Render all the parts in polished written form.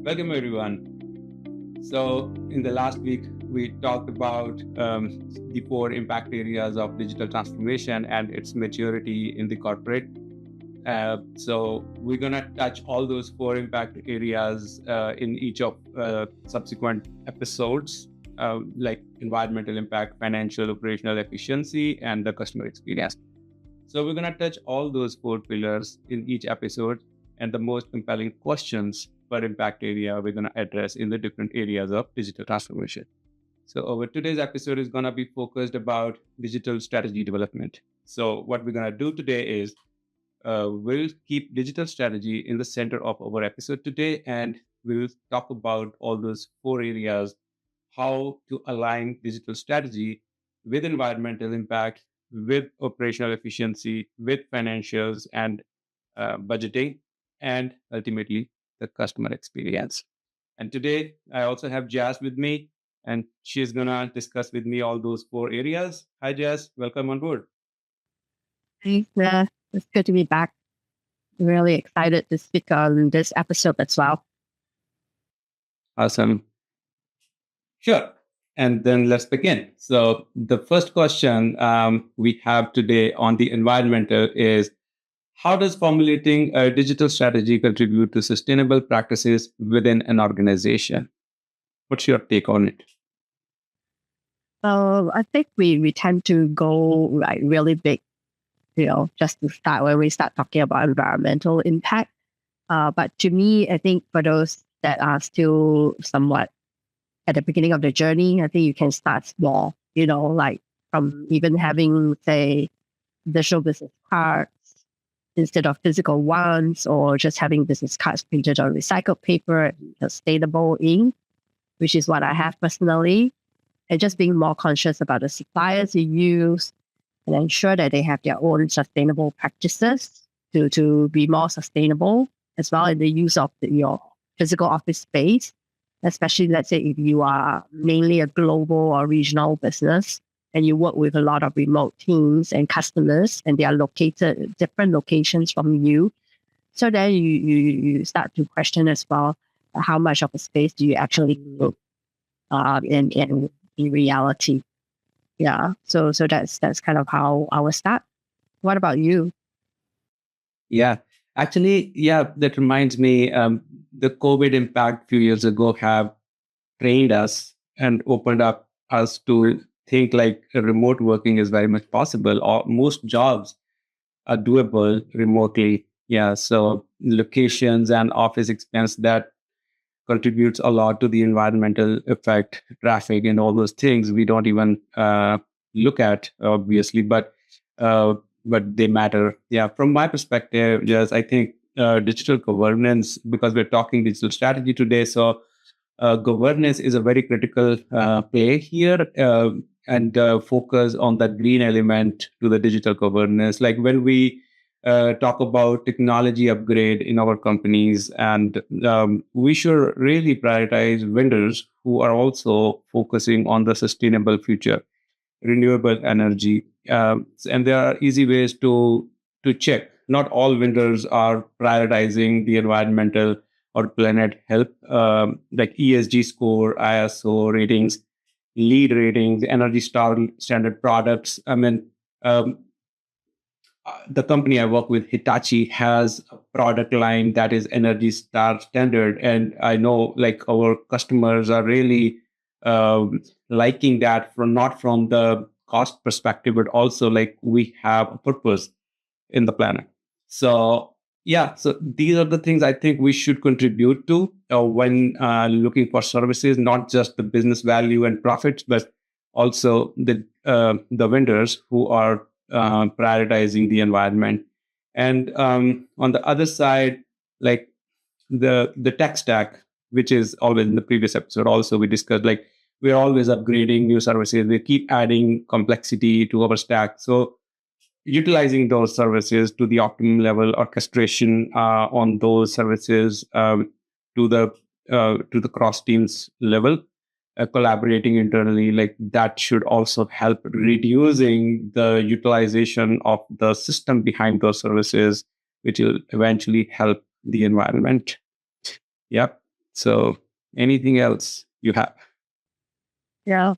Welcome, everyone. So, in the last week, we talked about the four impact areas of digital transformation and its maturity in the corporate. So, we're going to touch all those four impact areas in each of subsequent episodes, like environmental impact, financial, operational efficiency, and the customer experience. So, we're going to touch all those four pillars in each episode and the most compelling questions per impact area we're going to address in the different areas of digital transformation. So our today's episode is going to be focused about digital strategy development. So what we're going to do today is we'll keep digital strategy in the center of our episode today, and we'll talk about all those four areas, how to align digital strategy with environmental impact, with operational efficiency, with financials and budgeting, and ultimately the customer experience. And today I also have Jazz with me, and she's gonna discuss with me all those four areas. Hi, Jazz. Welcome on board. Thanks, Nav. It's good to be back. Really excited to speak on this episode as well. Awesome. Sure. And then let's begin. So the first question we have today on the environmental is, how does formulating a digital strategy contribute to sustainable practices within an organization? What's your take on it? I think we tend to go like really big, just to start when we start talking about environmental impact. But to me, I think for those that are still somewhat at the beginning of the journey, I think you can start small, like from even having, say, digital business cards instead of physical ones, or just having business cards printed on recycled paper and sustainable ink, which is what I have personally. And just being more conscious about the suppliers you use and ensure that they have their own sustainable practices to be more sustainable, as well in the use of your physical office space, especially, let's say, if you are mainly a global or regional business and you work with a lot of remote teams and customers, and they are located at different locations from you. So then you start to question as well, how much of a space do you actually need in reality. Yeah. So that's kind of how I would start. What about you? Yeah, actually, yeah, that reminds me, the COVID impact a few years ago have trained us and opened up us to think like remote working is very much possible, or most jobs are doable remotely. Yeah, so locations and office expense that contributes a lot to the environmental effect, traffic, and all those things we don't even look at, obviously, uh, but they matter. Yeah, from my perspective, yes, I think digital governance, because we're talking digital strategy today, so governance is a very critical play here, and focus on that green element to the digital governance. Like when we talk about technology upgrade in our companies, and we should really prioritize vendors who are also focusing on the sustainable future, renewable energy, and there are easy ways to check. Not all vendors are prioritizing the environmental or planet health, like ESG score, ISO ratings, lead ratings, Energy Star standard products. I mean, um, the company I work with, Hitachi, has a product line that is Energy Star standard, and I know like our customers are really liking that, from not from the cost perspective, but also like we have a purpose in the planet. So yeah, so these are the things I think we should contribute to when looking for services, not just the business value and profits, but also the vendors who are prioritizing the environment. And on the other side, like the tech stack, which is always in the previous episode, also we discussed, like we're always upgrading new services. We keep adding complexity to our stack. So utilizing those services to the optimum level, orchestration on those services to the cross teams level, collaborating internally, like that should also help reducing the utilization of the system behind those services, which will eventually help the environment. Yep. So anything else you have? Yeah.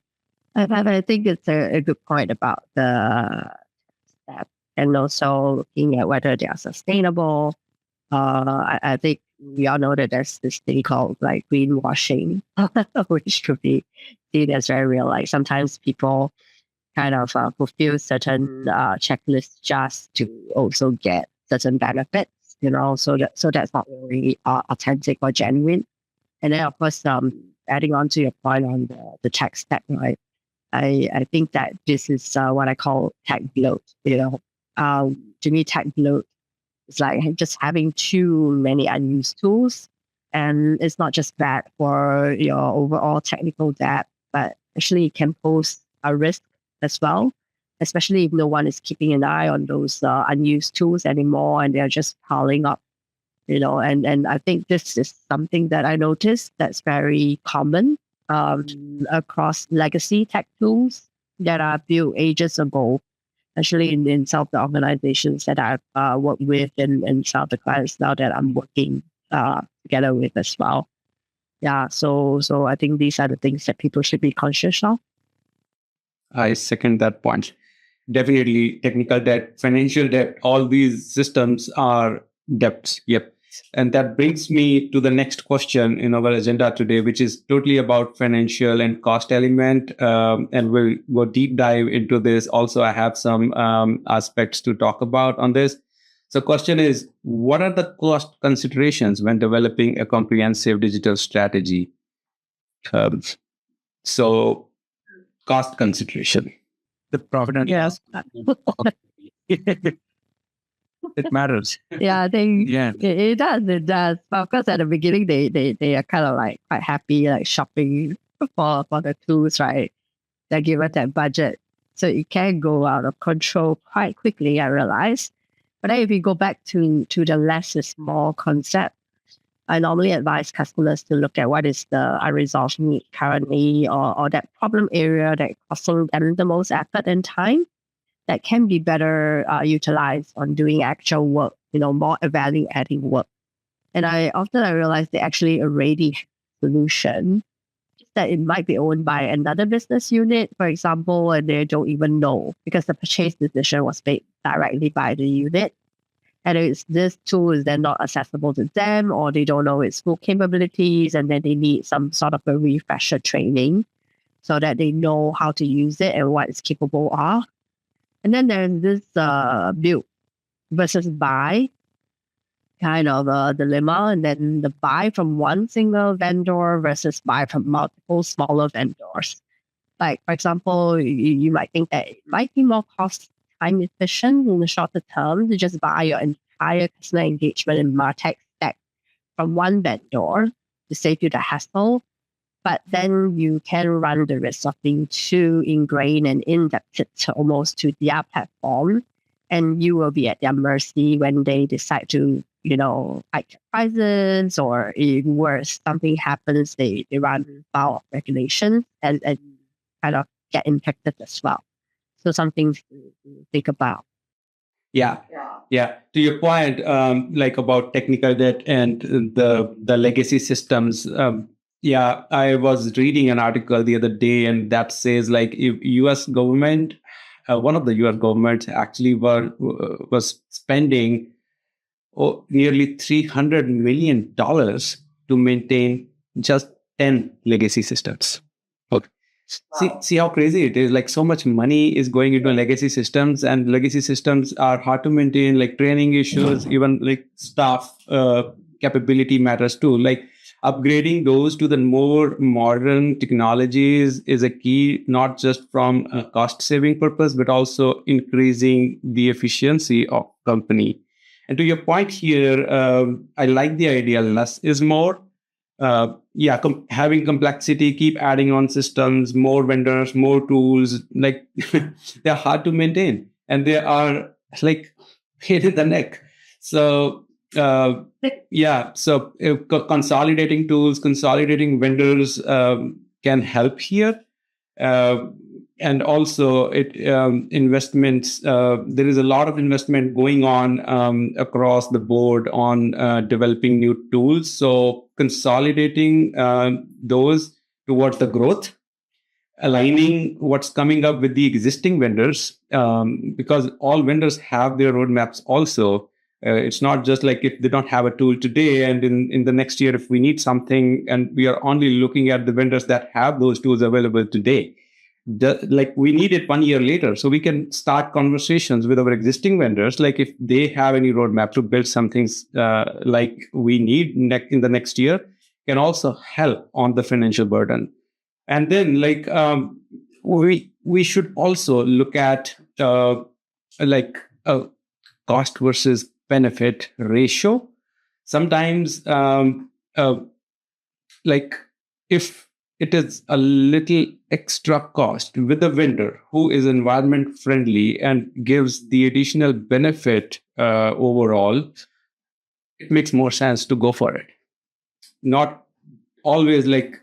I think it's a good point about the step and also looking at whether they are sustainable. I think we all know that there's this thing called like greenwashing, which could be seen as very real. Like sometimes people kind of fulfill certain checklists just to also get certain benefits, so that's not really authentic or genuine. And then of course, adding on to your point on the tech stack, right? I think that this is what I call tech bloat. To me, tech bloat is like just having too many unused tools, and it's not just bad for your overall technical debt, but actually it can pose a risk as well, especially if no one is keeping an eye on those unused tools anymore, and they're just piling up. And I think this is something that I noticed that's very common across legacy tech tools that are built ages ago, especially in some of the organizations that I've worked with and some of the clients now that I'm working together with as well. Yeah, so I think these are the things that people should be conscious of. I second that point. Definitely technical debt, financial debt, all these systems are debts. Yep. And that brings me to the next question in our agenda today, which is totally about financial and cost element. And we'll go deep dive into this. Also, I have some aspects to talk about on this. So question is, what are the cost considerations when developing a comprehensive digital strategy? So cost consideration. The profit and Yes. it matters. Yeah, I think Yeah. it does. It does. But of course, at the beginning, they are kind of like quite happy, like shopping for the tools, right? They're given that budget, so it can go out of control quite quickly. I realize. But then if you go back to the less is more concept, I normally advise customers to look at what is the unresolved need currently, or that problem area that costing them the most effort and time that can be better utilized on doing actual work, more value adding work. And I realize they actually already have a solution, just that it might be owned by another business unit, for example, and they don't even know because the purchase decision was made directly by the unit. And it's this tool is then not accessible to them, or they don't know its full capabilities, and then they need some sort of a refresher training so that they know how to use it and what it's capable of. And then there's this build versus buy kind of a dilemma. And then the buy from one single vendor versus buy from multiple smaller vendors. Like, for example, you might think that it might be more cost time efficient in the shorter term to just buy your entire customer engagement and MarTech stack from one vendor to save you the hassle. But then you can run the risk of being too ingrained and indebted almost to their platform. And you will be at their mercy when they decide to, hike their prices, or even worse, something happens, they run foul of regulations and kind of get impacted as well. So something to think about. Yeah. Yeah. To your point, like about technical debt and the legacy systems. Yeah, I was reading an article the other day, and that says like if U.S. government, one of the U.S. governments actually was spending nearly $300 million to maintain just 10 legacy systems. Okay. See how crazy it is. Like so much money is going into legacy systems, and legacy systems are hard to maintain, like training issues, even like staff capability matters too. Like upgrading those to the more modern technologies is a key, not just from a cost saving purpose, but also increasing the efficiency of company. And to your point here, I like the idea less is more. Having complexity, keep adding on systems, more vendors, more tools, like they're hard to maintain and they are like hit in the neck. So consolidating tools, consolidating vendors can help here. and also it investments. There is a lot of investment going on across the board on developing new tools. So consolidating those towards the growth, aligning what's coming up with the existing vendors, because all vendors have their roadmaps also. It's not just like if they don't have a tool today and in the next year, if we need something and we are only looking at the vendors that have those tools available today, like we need it 1 year later. So we can start conversations with our existing vendors, like if they have any roadmap to build some things like we need in the next year, can also help on the financial burden. And then we should also look at like a cost versus benefit ratio. Sometimes like if it is a little extra cost with a vendor who is environment friendly and gives the additional benefit overall, it makes more sense to go for it. Not always like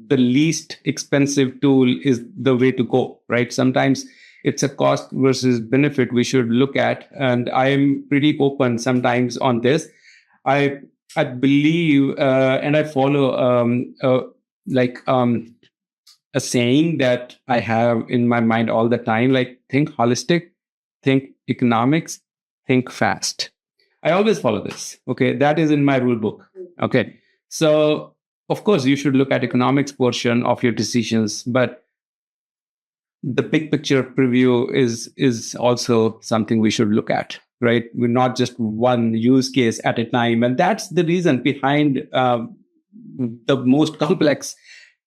the least expensive tool is the way to go, right? Sometimes it's a cost versus benefit we should look at. And I am pretty open sometimes on this. I believe and I follow a saying that I have in my mind all the time, like think holistic, think economics, think fast. I always follow this. Okay. That is in my rule book. Okay. So of course you should look at economics portion of your decisions, but the big picture preview is also something we should look at, right? We're not just one use case at a time. And that's the reason behind the most complex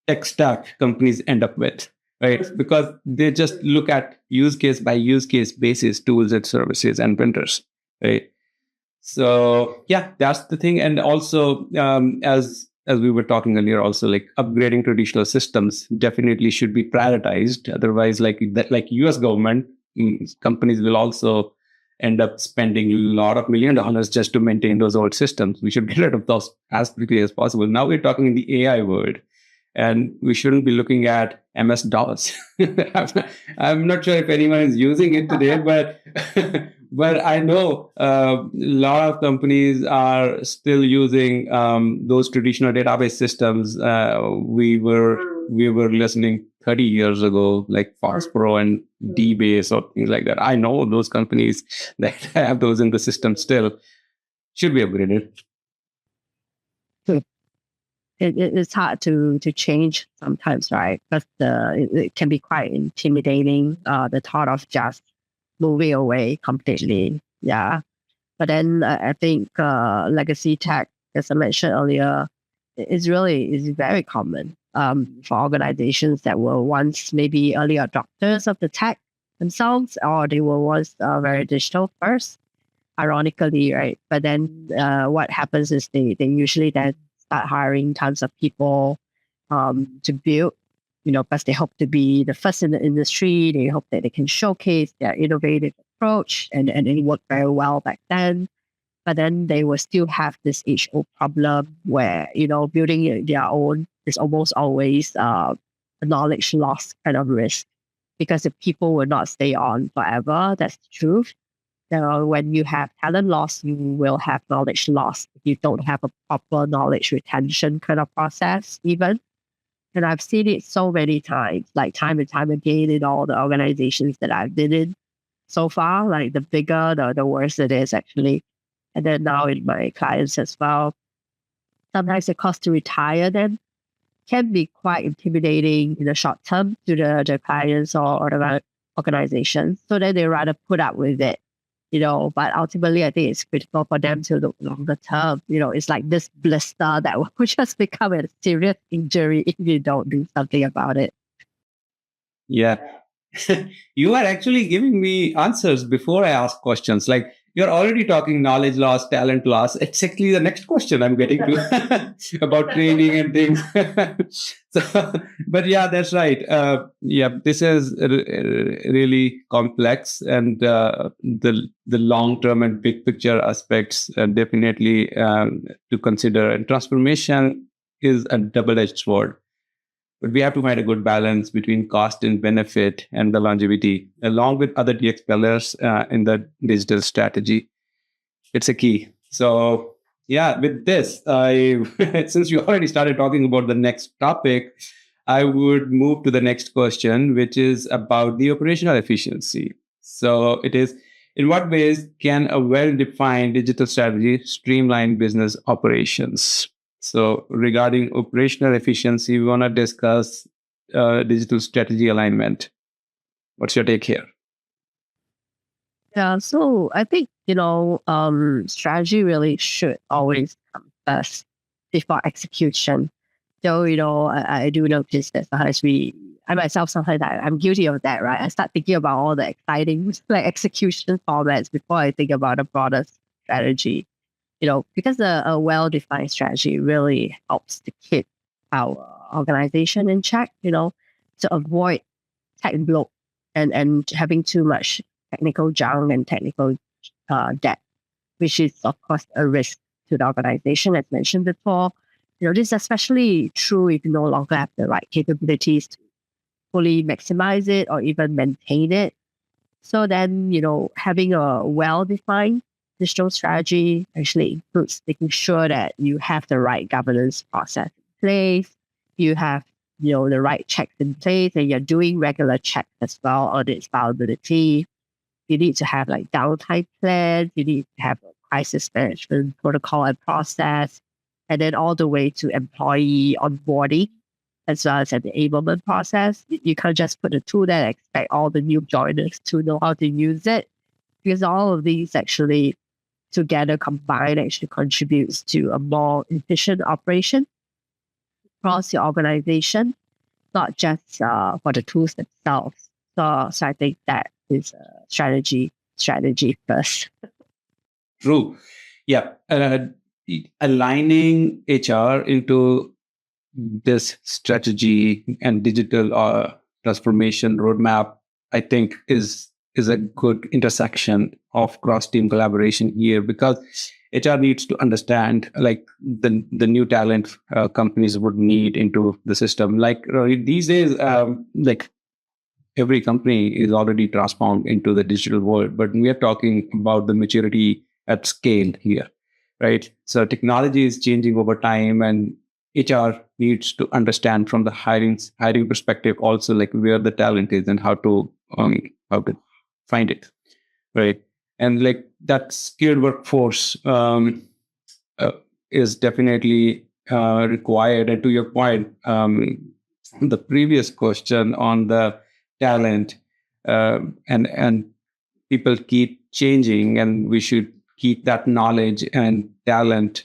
tech stack companies end up with, right? Because they just look at use case by use case basis, tools and services and vendors, right? So yeah, that's the thing. And also, as we were talking earlier, also like upgrading traditional systems definitely should be prioritized. Otherwise, like US government companies will also end up spending a lot of $1 million just to maintain those old systems. We should get rid of those as quickly as possible. Now we're talking in the AI world, and we shouldn't be looking at MS-DOS. I'm not sure if anyone is using it today, but but I know a lot of companies are still using those traditional database systems. We were listening 30 years ago, like FastPro and DBase or things like that. I know those companies that have those in the system still should be upgraded. It's hard to change sometimes, right? Because it can be quite intimidating. The thought of just moving away completely, yeah. But then I think legacy tech, as I mentioned earlier, is very common for organizations that were once maybe early adopters of the tech themselves, or they were once very digital first. Ironically, right? But then what happens is they usually then start hiring tons of people to build, because they hope to be the first in the industry. They hope that they can showcase their innovative approach, and it worked very well back then. But then they will still have this age-old problem where, building their own is almost always a knowledge loss kind of risk, because if people will not stay on forever, that's the truth. So when you have talent loss, you will have knowledge loss if you don't have a proper knowledge retention kind of process even. And I've seen it so many times, like time and time again in all the organizations that I've been in so far. Like the bigger, the worse it is actually. And then now in my clients as well, sometimes the cost to retire them can be quite intimidating in the short term to the clients or the organizations. So then they rather put up with it. But ultimately, I think it's critical for them to look longer term. It's like this blister that will just become a serious injury if you don't do something about it. Yeah. You are actually giving me answers before I ask questions. Like you're already talking knowledge loss, talent loss. Exactly the next question I'm getting to about training and things. But yeah, that's right. This is really complex, and the long term and big picture aspects definitely to consider. And transformation is a double-edged sword, But we have to find a good balance between cost and benefit and the longevity, along with other DX pillars in the digital strategy. It's a key. So, yeah, with this, I since you already started talking about the next topic, I would move to the next question, which is about the operational efficiency. So, it is in what ways can a well defined digital strategy streamline business operations? So, regarding operational efficiency, we want to discuss digital strategy alignment. What's your take here? Yeah, so I think, strategy really should always come first before execution. So, I do notice that sometimes I myself, sometimes I'm guilty of that, right? I start thinking about all the exciting like execution formats before I think about a broader strategy, because a well-defined strategy really helps to keep our organization in check, to avoid tech bloat and having too much technical junk and technical debt, which is of course a risk to the organization, as mentioned before. This is especially true if you no longer have the right capabilities to fully maximize it or even maintain it. So then, having a well-defined digital strategy actually includes making sure that you have the right governance process in place, you have, the right checks in place, and you're doing regular checks as well on its viability. You need to have like downtime plans, you need to have a crisis management protocol and process, and then all the way to employee onboarding as well as an enablement process. You can't just put a tool there and expect all the new joiners to know how to use it, because all of these actually together combined actually contributes to a more efficient operation across your organization, not just for the tools themselves. So I think that is a strategy first. True. Yeah. Aligning HR into this strategy and digital transformation roadmap, I think, is a good intersection of cross team collaboration here, because HR needs to understand like the new talent companies would need into the system. Like these days, like every company is already transformed into the digital world, but we are talking about the maturity at scale here, right? So technology is changing over time, and HR needs to understand from the hiring perspective also, like where the talent is and how to find it, right? And like that skilled workforce uh, is definitely required. And to your point, the previous question on the talent, and people keep changing, and we should keep that knowledge and talent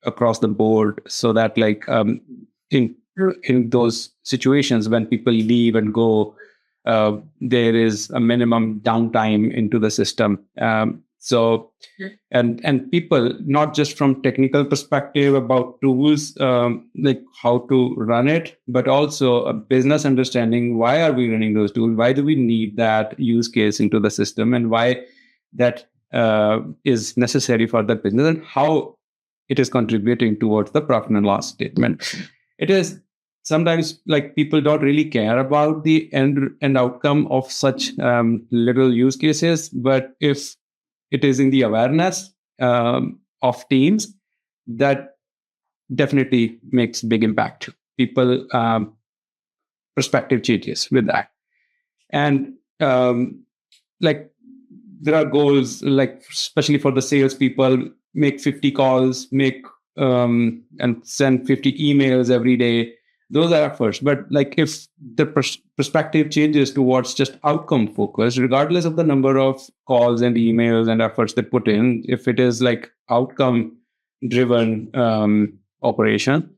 across the board, so that like in in those situations when people leave and go, there is a minimum downtime into the system. So and people, not just from technical perspective about tools, like how to run it, but also a business understanding. Why are we running those tools? Why do we need that use case into the system, and why that is necessary for the business, and how it is contributing towards the profit and loss statement. It is sometimes like people don't really care about the end outcome of such little use cases, but if it is in the awareness of teams, that definitely makes big impact. People perspective changes with that. And like there are goals, like especially for the salespeople, make 50 calls, make and send 50 emails every day. Those are efforts. But like if the perspective changes towards just outcome focus, regardless of the number of calls and emails and efforts they put in, if it is like outcome driven operation,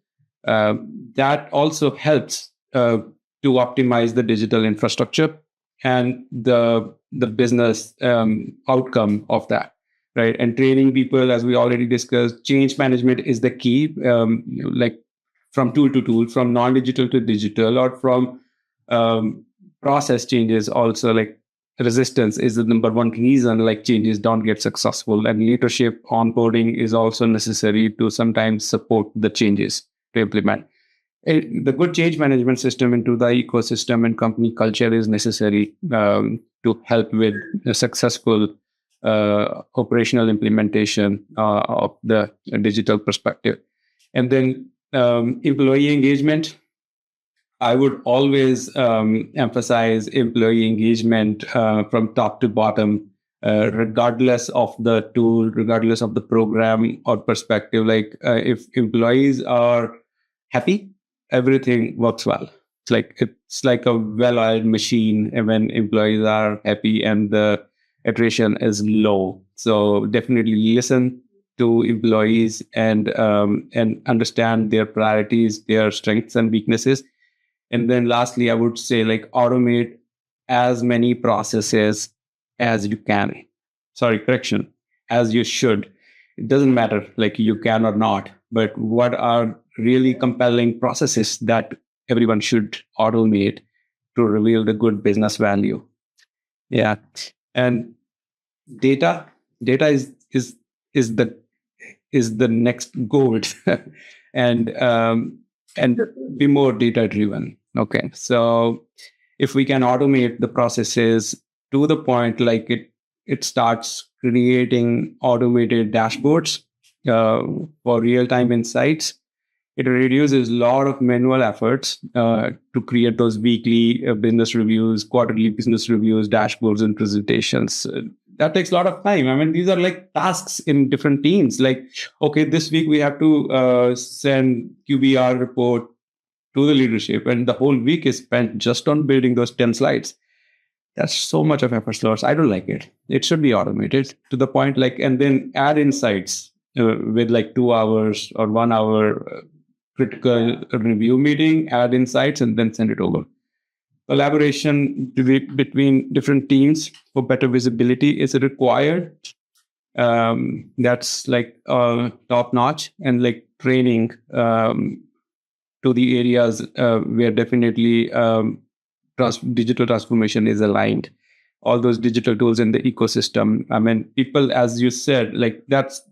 uh, that also helps to optimize the digital infrastructure and the business outcome of that, right? And training people, as we already discussed, change management is the key. Like from tool to tool, from non-digital to digital, or from process changes also, like resistance is the number one reason like changes don't get successful, and leadership onboarding is also necessary to sometimes support the changes to implement. The good change management system into the ecosystem and company culture is necessary to help with a successful operational implementation of the digital perspective. And then employee engagement. I would always emphasize employee engagement from top to bottom, regardless of the tool, regardless of the program or perspective. Like if employees are happy, everything works well. It's like a well-oiled machine when employees are happy and the attrition is low. So definitely listen to employees and understand their priorities, their strengths and weaknesses. And then lastly, I would say like automate as many processes as you can. Sorry, correction, as you should. It doesn't matter like you can or not, but what are really compelling processes that everyone should automate to reveal the good business value. Yeah. And data, data is the is the next gold. and and be more data driven. Okay, so if we can automate the processes to the point like it starts creating automated dashboards uh, for real time insights, it reduces a lot of manual efforts to create those weekly business reviews, quarterly business reviews, dashboards, and presentations. That takes a lot of time. I mean, these are like tasks in different teams. Like, okay, this week we have to send QBR report to the leadership, and the whole week is spent just on building those 10 slides. That's so much of effort loss. I don't like it. It should be automated to the point, like, and then add insights with like 2 hours or 1 hour critical review meeting, add insights, and then send it over. Collaboration between different teams for better visibility is required. That's like top notch, and like training to the areas where definitely digital transformation is aligned. All those digital tools in the ecosystem. I mean, people, as you said, like that's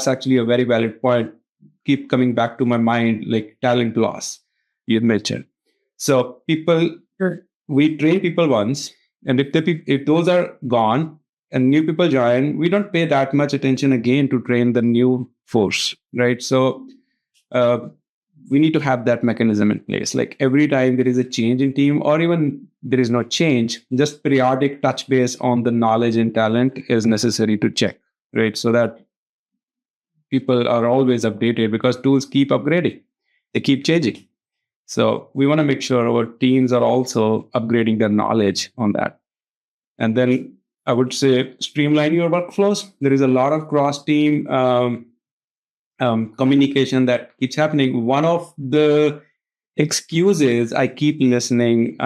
actually a very valid point. Keep coming back to my mind, like talent loss you mentioned. So people, we train people once, and if those are gone and new people join, we don't pay that much attention again to train the new force, right? So uh, we need to have that mechanism in place. Like every time there is a change in team, or even there is no change, just periodic touch base on the knowledge and talent is necessary to check, right? So that people are always updated because tools keep upgrading, they keep changing. So we want to make sure our teams are also upgrading their knowledge on that. And then I would say streamline your workflows. There is a lot of cross team communication that keeps happening. One of the excuses I keep listening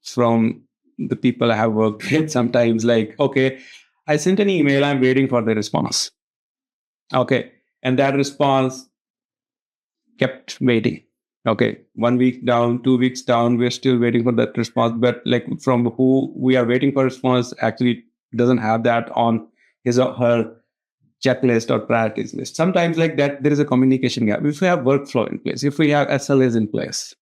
from the people I have worked with sometimes, like, okay, I sent an email, I'm waiting for the response. Okay. And that response kept waiting. Okay. 1 week down, 2 weeks down, we're still waiting for that response. But like from who we are waiting for response actually doesn't have that on his or her checklist or priorities list. Sometimes like that, there is a communication gap. If we have workflow in place, if we have SLAs in place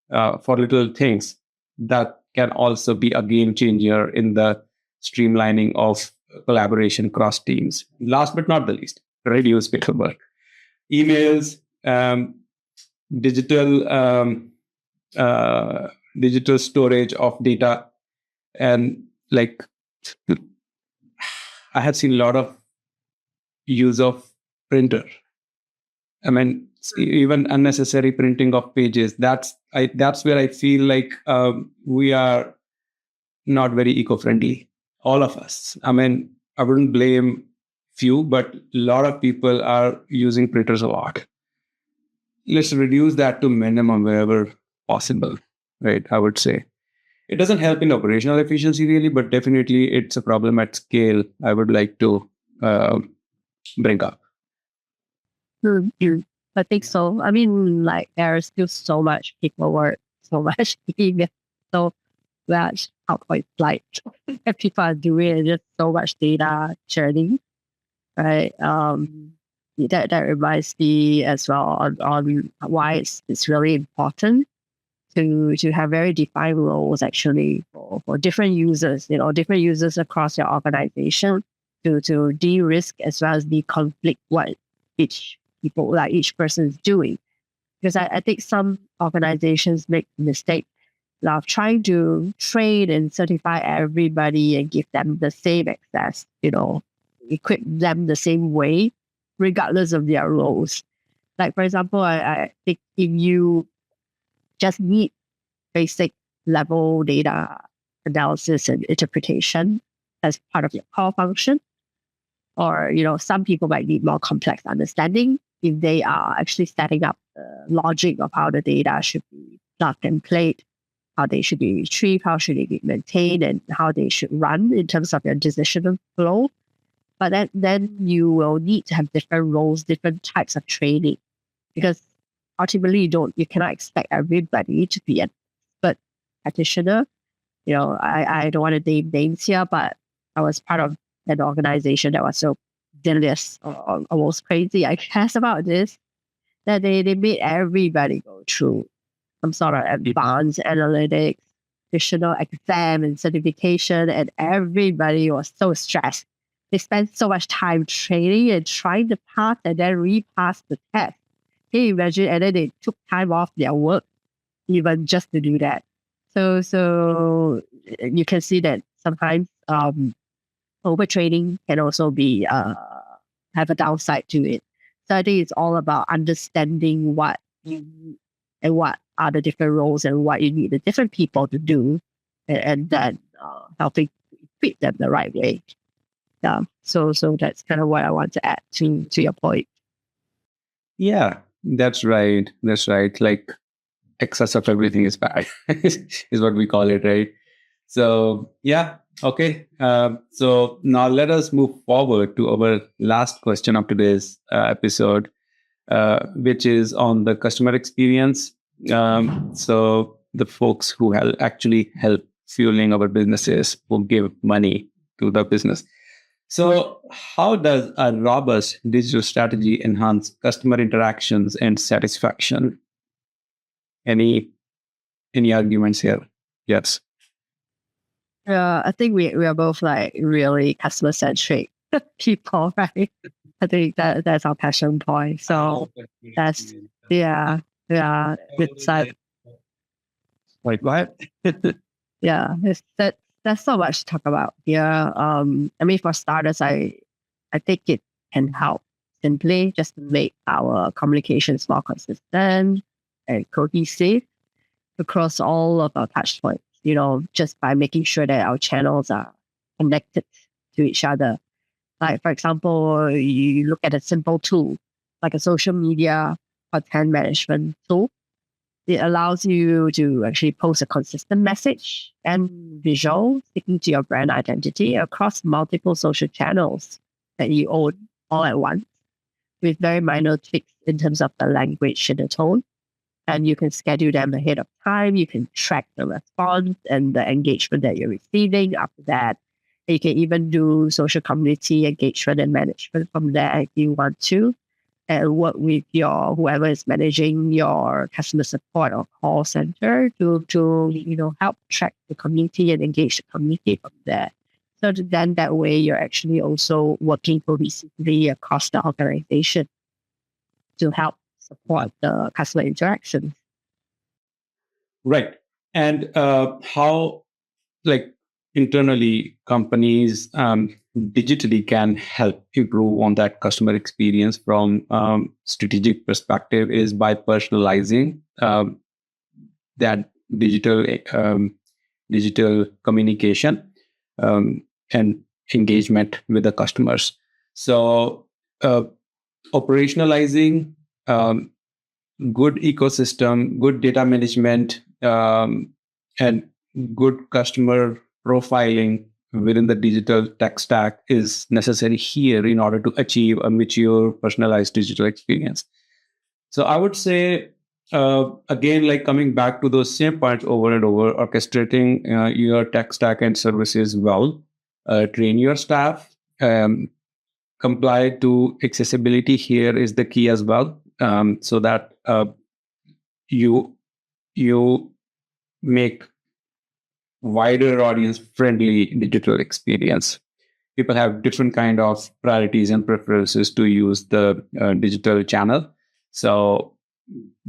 for little things, that can also be a game changer in the streamlining of collaboration across teams. Last but not the least, reduce paperwork. Emails, digital digital storage of data, and like I have seen a lot of use of printer. I mean, even unnecessary printing of pages. That's where I feel like we are not very eco-friendly. All of us. I mean, I wouldn't blame few, but a lot of people are using printers a lot. Let's reduce that to minimum wherever possible. Right? I would say it doesn't help in operational efficiency really, but definitely it's a problem at scale. I would like to uh, bring up. Mm. I think so. I mean, like there's still so much paperwork, so much email, so much PowerPoint slides that people are doing, and just so much data churning, right? that reminds me as well on why it's really important to have very defined roles actually for different users, different users across your organization to de-risk as well as de-conflict what each person is doing. Because I think some organizations make the mistake of trying to train and certify everybody and give them the same access, equip them the same way, regardless of their roles. Like, for example, I think if you just need basic level data analysis and interpretation as part of your core function, or some people might need more complex understanding if they are actually setting up the logic of how the data should be plugged and played, how they should be retrieved, how should they be maintained, and how they should run in terms of your decision flow. But then you will need to have different roles, different types of training, because ultimately you cannot expect everybody to be an expert practitioner. I don't want to name names here, but I was part of an organization that was so zealous or almost crazy, I guess, about this, that they made everybody go through some sort of advanced analytics, additional exam and certification, and everybody was so stressed. They spent so much time training and trying to pass and then repass the test. Can you imagine? And then they took time off their work even just to do that. So you can see that sometimes overtraining can also be have a downside to it. So I think it's all about understanding what you need and what are the different roles and what you need the different people to do, and then helping fit them the right way. Yeah. So that's kind of what I want to add to your point. Yeah, that's right. That's right. Like excess of everything is bad, is what we call it, right? So yeah, okay. So now let us move forward to our last question of today's episode, which is on the customer experience. So the folks who actually help fueling our businesses, who give money to the business. So how does a robust digital strategy enhance customer interactions and satisfaction? Any arguments here? Yes. I think we are both like really customer centric people, right? I think that's our passion point. So that's yeah. It's like Wait, what? yeah, there's so much to talk about here. I mean, for starters, I think it can help simply just to make our communications more consistent and cohesive across all of our touch points, just by making sure that our channels are connected to each other. Like, for example, you look at a simple tool, like a social media content management tool. It allows you to actually post a consistent message and visual sticking to your brand identity across multiple social channels that you own all at once, with very minor tweaks in terms of the language and the tone. And you can schedule them ahead of time. You can track the response and the engagement that you're receiving after that. You can even do social community engagement and management from there if you want to, and work with your whoever is managing your customer support or call center to help track the community and engage the community from there. So then that way you're actually also working cohesively across the organization to help support the customer interaction. Right. And how, like, internally companies digitally can help improve on that customer experience from strategic perspective is by personalizing that digital communication and engagement with the customers. So operationalizing good ecosystem, good data management, and good customer profiling within the digital tech stack is necessary here in order to achieve a mature, personalized digital experience. So I would say, again, like coming back to those same points over and over, orchestrating your tech stack and services well, train your staff, comply to accessibility here is the key as well, so that you you make wider audience friendly digital experience. People have different kind of priorities and preferences to use the digital channel. So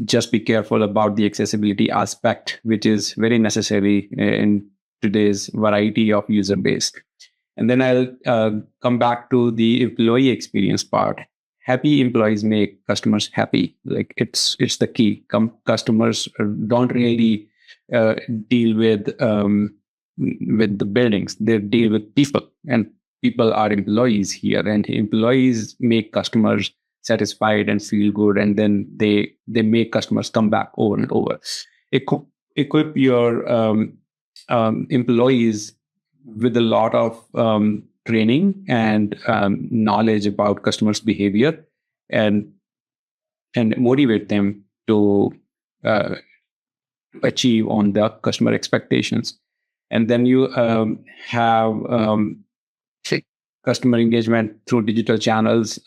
just be careful about the accessibility aspect, which is very necessary in today's variety of user base. And then I'll come back to the employee experience part. Happy employees make customers happy. Like it's the key. Customers don't really uh, deal with the buildings. They deal with people, and people are employees here. And employees make customers satisfied and feel good, and then they make customers come back over and over. Equip your employees with a lot of training and knowledge about customers' behavior, and motivate them to uh, achieve on the customer expectations. And then you have customer engagement through digital channels,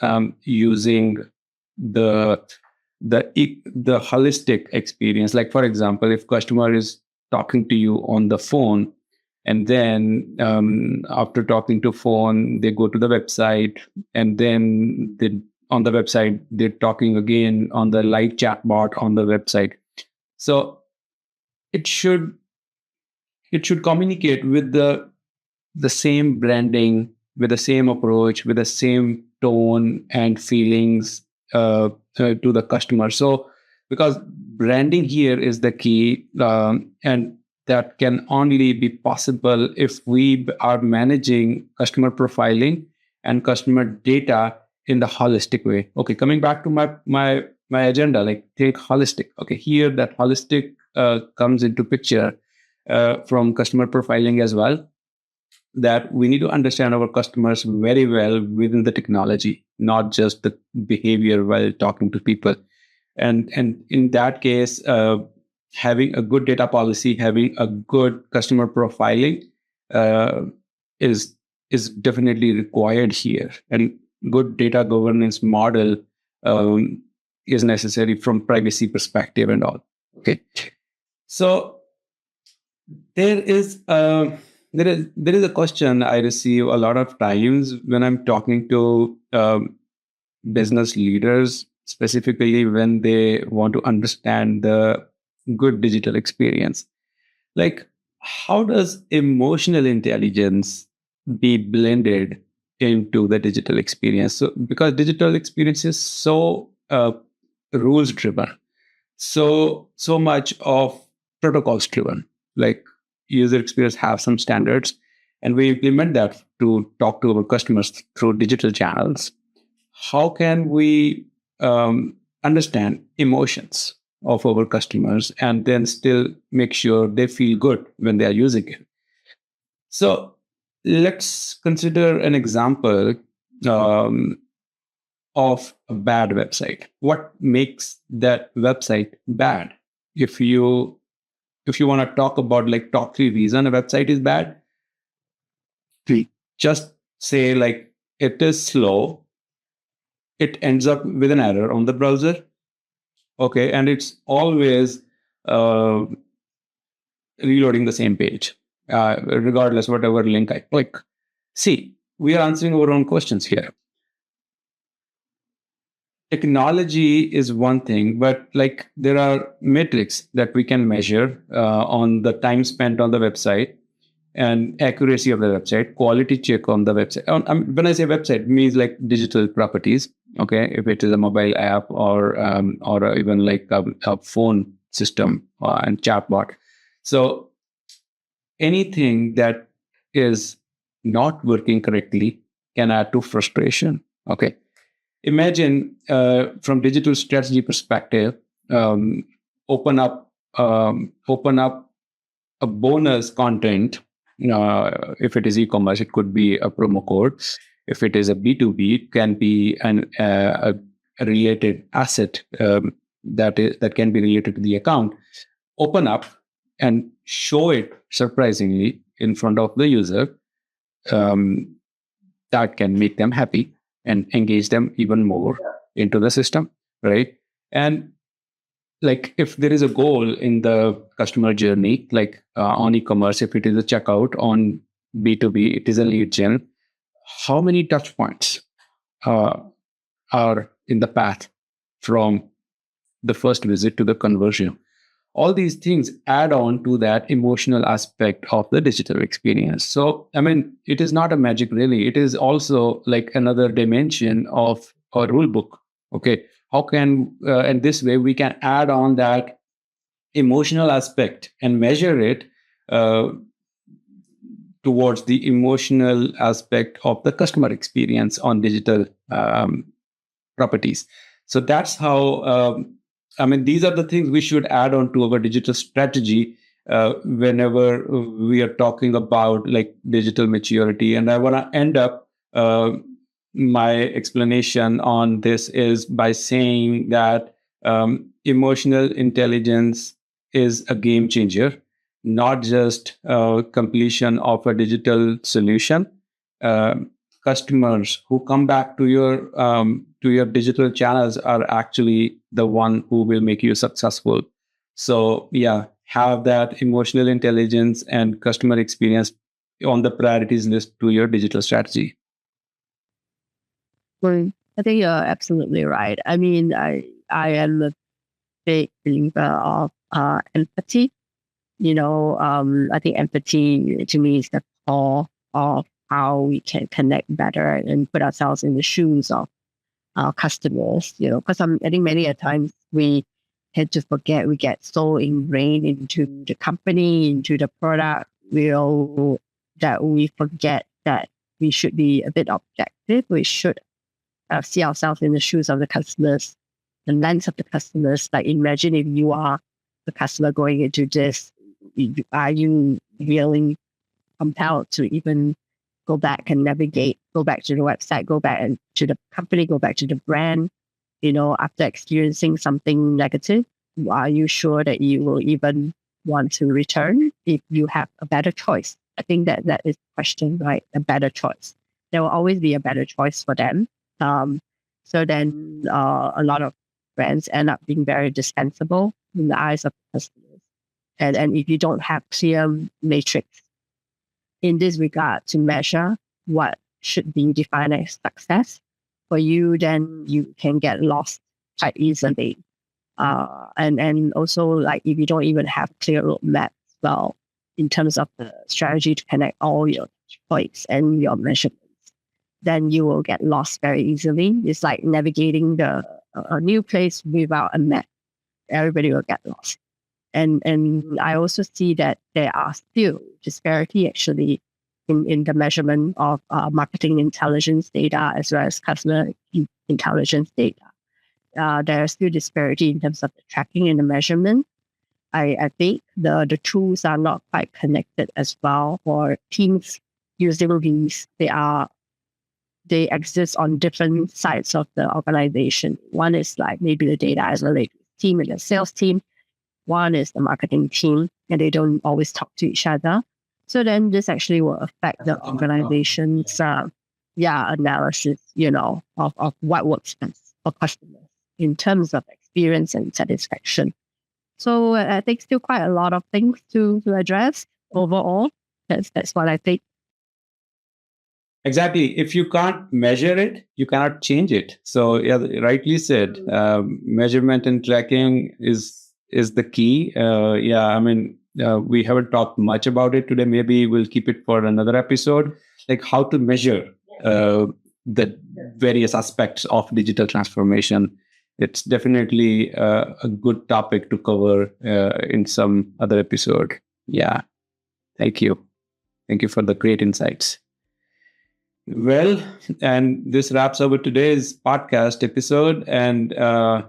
using the the holistic experience. Like, for example, if customer is talking to you on the phone, and then after talking to phone, they go to the website, and then on the website they're talking again on the live chat bot on the website. So it should communicate with the same branding, with the same approach, with the same tone and feelings to the customer. So, because branding here is the key, and that can only be possible if we are managing customer profiling and customer data in the holistic way. Okay, coming back to my agenda, like think holistic. Okay, here that holistic comes into picture from customer profiling as well, that we need to understand our customers very well within the technology, not just the behavior while talking to people. And in that case, having a good data policy, having a good customer profiling uh, is definitely required here, and good data governance model is necessary from privacy perspective and all. Okay, so there is there is a question I receive a lot of times when I'm talking to business leaders, specifically when they want to understand the good digital experience. Like, how does emotional intelligence be blended into the digital experience? So, because digital experience is so rules driven, so much of protocols driven, like user experience have some standards, and we implement that to talk to our customers through digital channels. How can we understand emotions of our customers and then still make sure they feel good when they are using it? So let's consider an example um, of a bad website. What makes that website bad? If you want to talk about like top three reason a website is bad, just say like it is slow, it ends up with an error on the browser, okay, and it's always uh, reloading the same page, regardless whatever link I click. See, we are answering our own questions here. Technology is one thing, but like there are metrics that we can measure on the time spent on the website and accuracy of the website, quality check on the website. When I say website, it means like digital properties. Okay, if it is a mobile app or even like a phone system and chatbot. So anything that is not working correctly can add to frustration. Okay, imagine from digital strategy perspective, um, open up a bonus content. If it is e-commerce, it could be a promo code. If it is a B2B, it can be a related asset that can be related to the account. Open up and show it surprisingly in front of the user. Um, that can make them happy. and engage them even more into the system, right? And like if there is a goal in the customer journey, like on e-commerce, if it is a checkout, on B2B, it is a lead gen, how many touch points uh, are in the path from the first visit to the conversion? All these things add on to that emotional aspect of the digital experience. So, I mean, it is not a magic really. It is also like another dimension of a rule book. Okay. How can, and this way we can add on that emotional aspect and measure it uh, towards the emotional aspect of the customer experience on digital properties. So that's how, I mean, these are the things we should add on to our digital strategy whenever we are talking about like digital maturity. And I want to end up my explanation on this is by saying that emotional intelligence is a game changer, not just completion of a digital solution. Customers who come back to your digital channels are actually the one who will make you successful. So yeah, have that emotional intelligence and customer experience on the priorities list to your digital strategy. Well, I think you're absolutely right. I mean, I am a big believer of empathy. I think empathy to me is the core of how we can connect better and put ourselves in the shoes of our customers. Because I think many a times we tend to forget, we get so ingrained into the company, into the product, that we forget that we should be a bit objective. We should see ourselves in the shoes of the customers, the lens of the customers. Like imagine if you are the customer going into this, are you really compelled to even go back and navigate, go back to the website, go back and to the company, go back to the brand, after experiencing something negative? Are you sure that you will even want to return if you have a better choice? I think that is the question, right? A better choice. There will always be a better choice for them. Um, so then a lot of brands end up being very dispensable in the eyes of customers. And if you don't have clear matrix in this regard to measure what should be defined as success for you, then you can get lost quite easily. And also, like, if you don't even have clear roadmap, well, in terms of the strategy to connect all your points and your measurements, then you will get lost very easily. It's like navigating a new place without a map. Everybody will get lost. And I also see that there are still disparity actually in the measurement of marketing intelligence data as well as customer intelligence data. There are still disparity in terms of the tracking and the measurement. I think the tools are not quite connected as well for teams using these. They exist on different sides of the organization. One is like maybe the data analytics team and the sales team. One is the marketing team, and they don't always talk to each other. So then this actually will affect the organization's analysis, of what works best for customers in terms of experience and satisfaction. So I think still quite a lot of things to address overall. That's what I think. Exactly. If you can't measure it, you cannot change it. So, yeah, rightly said. Measurement and tracking is the key. Yeah, I mean, we haven't talked much about it today. Maybe we'll keep it for another episode, like how to measure the various aspects of digital transformation. It's definitely a good topic to cover in some other episode. Yeah. Thank you. Thank you for the great insights. Well, and this wraps up with today's podcast episode, and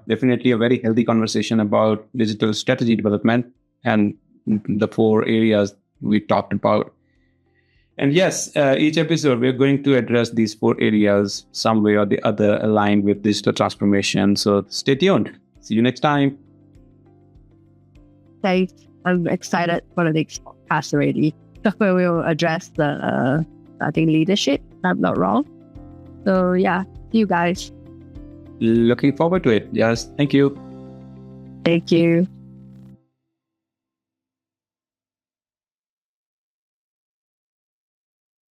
definitely a very healthy conversation about digital strategy development and the four areas we talked about. And yes, each episode we're going to address these four areas some way or the other aligned with digital transformation. So stay tuned. See you next time. Thanks. I'm excited for the next podcast already. Where we'll address the I think leadership, if I'm not wrong. So yeah, See you guys. Looking forward to it. Yes. Thank you. Thank you.